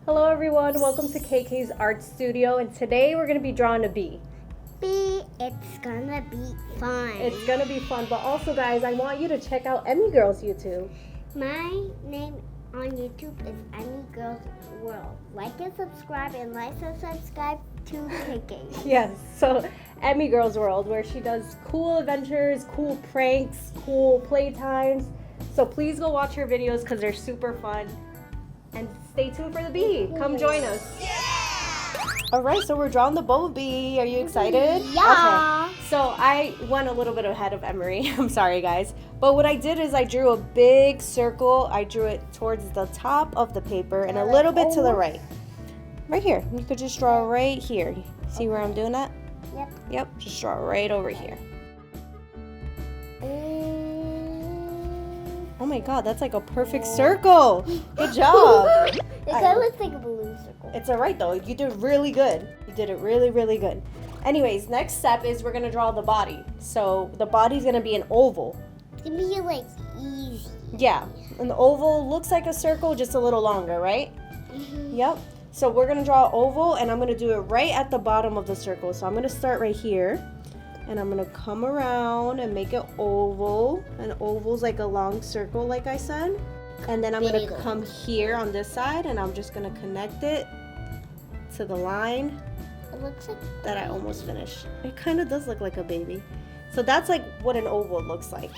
Hello everyone, welcome to KK's Art Studio, and today we're going to be drawing a bee. It's gonna be fun. It's going to be fun, but also guys, I want you to check out Emy Girl's YouTube. My name on YouTube is Emy Girl's World. Like and subscribe to KK. Yes, so Emy Girl's World, where she does cool adventures, cool pranks, cool playtimes. So please go watch her videos because they're super fun. And stay tuned for the bee. Come join us. Yeah! All right, so we're drawing the bumblebee. Are you excited? Yeah. Okay. So I went a little bit ahead of Emery. I'm sorry, guys. But what I did is I drew a big circle. I drew it towards the top of the paper and a little bit to the right. Right here. You could just draw right here. See where I'm doing that? Yep. Yep. Just draw right over here. Oh my God, that's like a perfect circle. Good job. It kind of looks like a balloon circle. It's all right though. You did really good. You did it really, really good. Anyways, next step is we're gonna draw the body. So the body's gonna be an oval. It's gonna be like easy. Yeah, and the oval looks like a circle, just a little longer, right? Mm-hmm. Yep. So we're gonna draw an oval, and I'm gonna do it right at the bottom of the circle. So I'm gonna start right here. And I'm gonna come around and make an oval. An oval's like a long circle, like I said. And then I'm gonna come here on this side, and I'm just gonna connect it to the line It looks like that I almost finished. It kind of does look like a baby. So that's like what an oval looks like.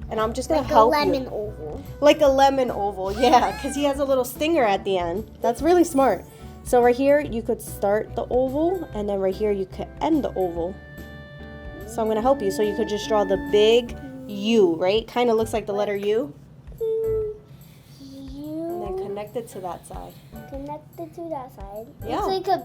And I'm just gonna help you. Like a lemon oval. Like a lemon oval, yeah, because he has a little stinger at the end. That's really smart. So right here, you could start the oval, and then right here, you could end the oval. So I'm going to help you. So you could just draw the big U, right? Kind of looks like the letter U. And then connect it to that side. Connect it to that side. Yeah. It's like a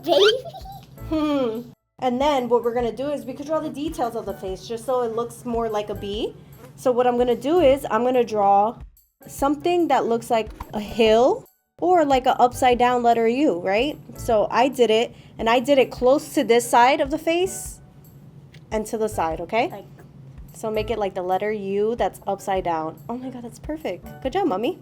baby. And then what we're going to do is we could draw the details of the face just so it looks more like a bee. So what I'm going to do is I'm going to draw something that looks like a hill or like an upside down letter U, right? So I did it, and I did it close to this side of the face. And to the side, okay? So make it like the letter U that's upside down. Oh my God, that's perfect. Good job, Mommy.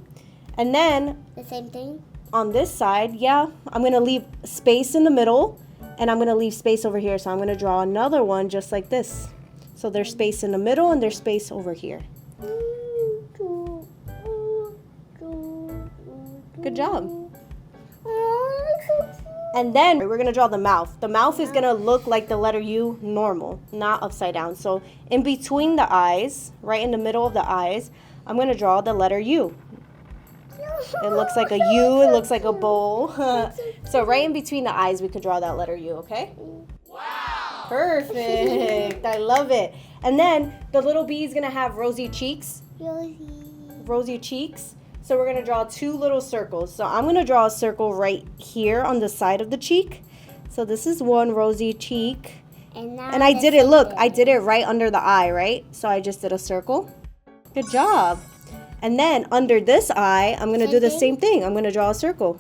And then The same thing? on this side, yeah, I'm going to leave space in the middle, and I'm going to leave space over here. So I'm going to draw another one just like this. So there's space in the middle, and there's space over here. Good job. And then we're going to draw the mouth. The mouth is going to look like the letter U normal, not upside down. So in between the eyes, right in the middle of the eyes, I'm going to draw the letter U. It looks like a U. It looks like a bowl. So right in between the eyes, we could draw that letter U, okay? Wow. Perfect. I love it. And then the little bee is going to have rosy cheeks. Rosy cheeks. So we're going to draw two little circles. So I'm going to draw a circle right here on the side of the cheek. So this is one rosy cheek. And I did it, look, I did it right under the eye, right? So I just did a circle. Good job. And then under this eye, I'm going to do the same thing. I'm going to draw a circle.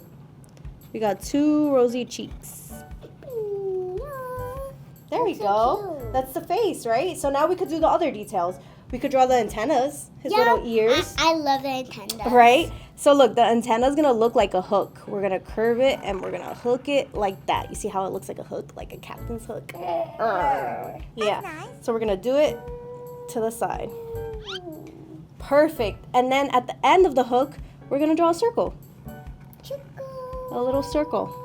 We got two rosy cheeks. There we go. That's the face, right? So now we could do the other details. We could draw the antennas, his little ears. I love the antennas. Right? So look, the antenna is going to look like a hook. We're going to curve it, and we're going to hook it like that. You see how it looks like a hook? Like a captain's hook? Yeah. So we're going to do it to the side. Perfect. And then at the end of the hook, we're going to draw a circle. A little circle.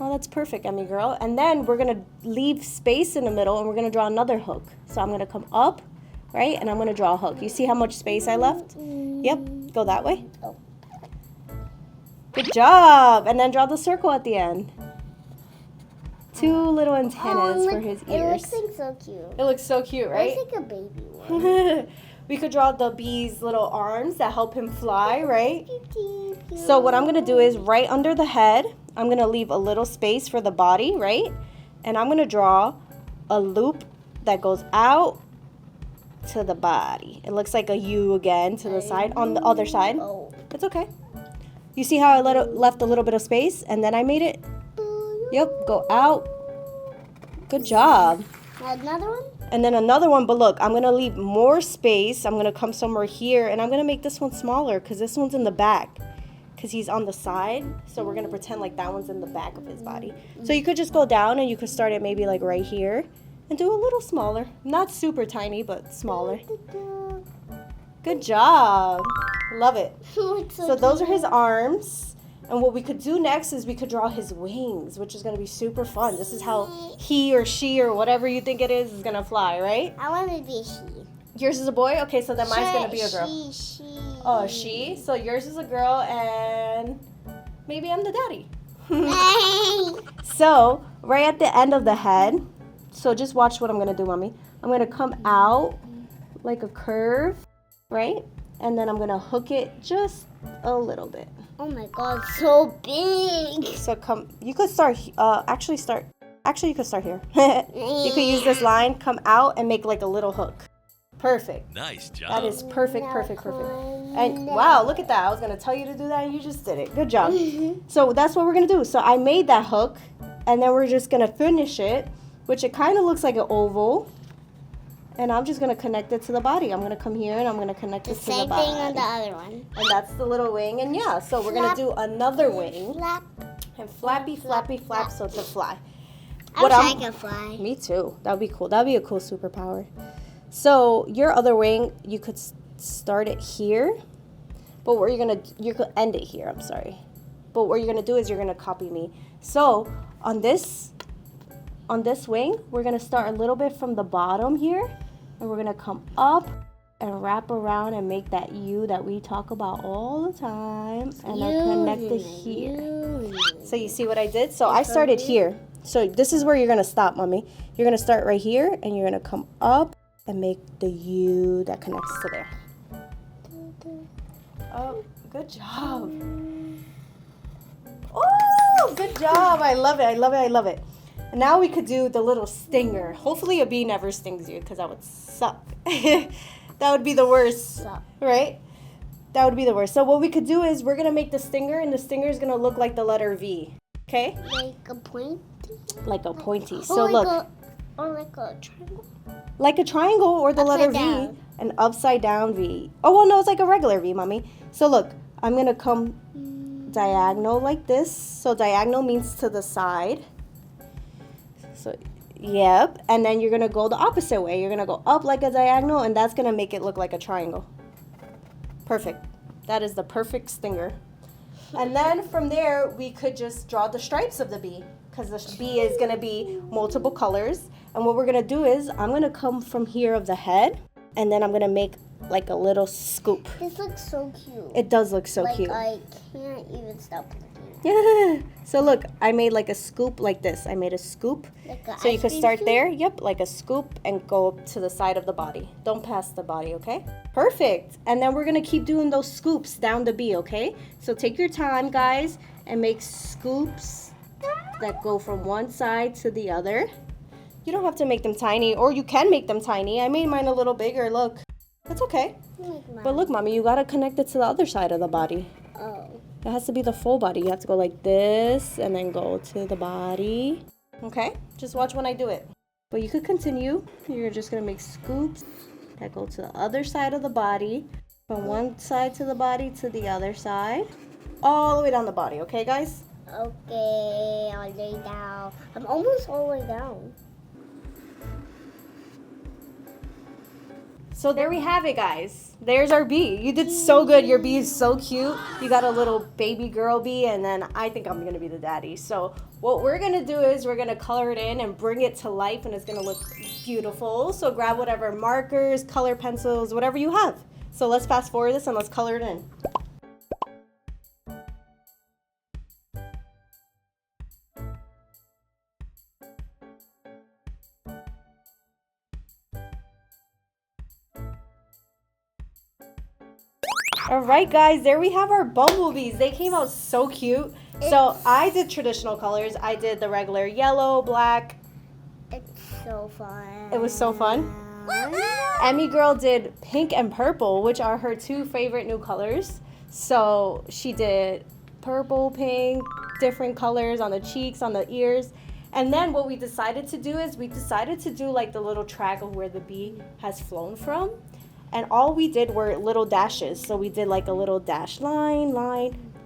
Oh, that's perfect, Emy Girl. And then we're going to leave space in the middle, and we're going to draw another hook. So I'm going to come up, right? And I'm going to draw a hook. You see how much space I left? Yep. Go that way. Good job. And then draw the circle at the end. Two little antennas for his ears. It looks like so cute. It looks so cute, right? It looks like a baby one. We could draw the bee's little arms that help him fly, right? So what I'm going to do is right under the head, I'm going to leave a little space for the body, right? And I'm going to draw a loop that goes out to the body. It looks like a U again to the side, on the other side. It's okay. You see how I left a little bit of space, and then I made it? Yep, go out. Good job. Another one? And then another one, but look, I'm going to leave more space. I'm going to come somewhere here, and I'm going to make this one smaller because this one's in the back. because he's on the side. So we're going to pretend like that one's in the back of his body. So you could just go down and you could start it maybe like right here and do a little smaller. Not super tiny, but smaller. Good job. Love it. So those are his arms. And what we could do next is we could draw his wings, which is going to be super fun. This is how he or she or whatever you think it is going to fly, right? I want to be a she. Yours is a boy? Okay, so then mine's going to be a girl. She. Oh, she? So yours is a girl and maybe I'm the daddy. So right at the end of the head, so just watch what I'm going to do, Mommy. I'm going to come out like a curve, right? And then I'm going to hook it just a little bit. Oh my God, so big. So you could start, actually you could start here. You could use this line, come out and make like a little hook. Perfect. Nice job. That is perfect. And wow, look at that. I was going to tell you to do that and you just did it. Good job. So that's what we're going to do. So I made that hook and then we're just going to finish it, which it kind of looks like an oval. And I'm just going to connect it to the body. I'm going to come here and I'm going to connect it to the body. Same thing on the other one. And that's the little wing. And yeah, so we're going to do another wing. Flap. And flappy, flap, so to fly. I wish I could fly. Me too. That would be cool. That would be a cool superpower. So your other wing, you could start it here. But what you could end it here, I'm sorry. But what you're going to do is you're going to copy me. So on this wing, we're going to start a little bit from the bottom here. And we're going to come up and wrap around and make that U that we talk about all the time. And I connect it here. So you see what I did? So I started here. So this is where you're going to stop, Mommy. You're going to start right here. And you're going to come up and make the U that connects to there. Oh, good job. Oh, good job. I love it. And now we could do the little stinger. Hopefully a bee never stings you because that would suck. That would be the worst, right? That would be the worst. So what we could do is we're going to make the stinger, and the stinger is going to look like the letter V, okay? Like a point? Like a pointy. So look. Or like a triangle? Like a triangle or the letter down. V, an upside down V. Oh, well, no, it's like a regular V, Mommy. So look, I'm going to come diagonal like this. So diagonal means to the side. So, yep. And then you're going to go the opposite way. You're going to go up like a diagonal, and that's going to make it look like a triangle. Perfect. That is the perfect stinger. And then from there, we could just draw the stripes of the bee, because the bee is going to be multiple colors. And what we're going to do is I'm going to come from here of the head, and then I'm going to make like a little scoop. This looks so cute. It does look so cute. I can't even stop looking. Yeah. So look, I made like a scoop like this. I made a scoop. Like a So you ice could cream start scoop? there. Yep, like a scoop and go up to the side of the body. Don't pass the body, okay? Perfect. And then we're going to keep doing those scoops down the bee, okay? So take your time, guys, and make scoops that go from one side to the other. You don't have to make them tiny, or you can make them tiny. I made mine a little bigger, look. That's okay. But look, Mommy, you got to connect it to the other side of the body. Oh. It has to be the full body. You have to go like this and then go to the body. Okay? Just watch when I do it. But you could continue. You're just going to make scoops that go to the other side of the body. From one side to the body to the other side. All the way down the body. Okay, guys? Okay, I'll lay down. I'm almost all the way down. So there we have it, guys. There's our bee. You did so good. Your bee is so cute. You got a little baby girl bee, and then I think I'm going to be the daddy. So what we're going to do is we're going to color it in and bring it to life, and it's going to look beautiful. So grab whatever markers, color pencils, whatever you have. So let's fast forward this and let's color it in. All right, guys, there we have our bumblebees. They came out so cute. So I did traditional colors. I did the regular yellow, black. It's so fun. It was so fun. Emy Girl did pink and purple, which are her two favorite new colors. So she did purple, pink, different colors on the cheeks, on the ears. And then what we decided to do is we decided to do like the little track of where the bee has flown from. And all we did were little dashes. So we did like a little dash line,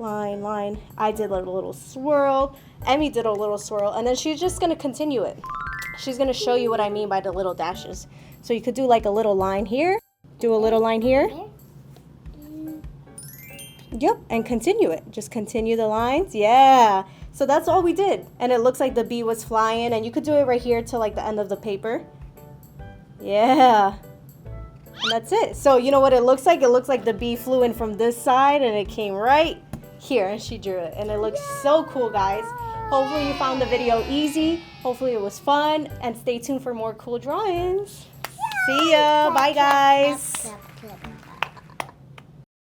line, line. I did a little swirl. Emy did a little swirl. And then she's just going to continue it. She's going to show you what I mean by the little dashes. So you could do like a little line here. Do a little line here. Yep, and continue it. Just continue the lines. Yeah. So that's all we did. And it looks like the bee was flying. And you could do it right here to like the end of the paper. Yeah. And that's it. So you know what it looks like? It looks like the bee flew in from this side and it came right here and she drew it. And it looks so cool, guys. Hopefully you found the video easy. Hopefully it was fun. And stay tuned for more cool drawings. See ya. Bye, guys.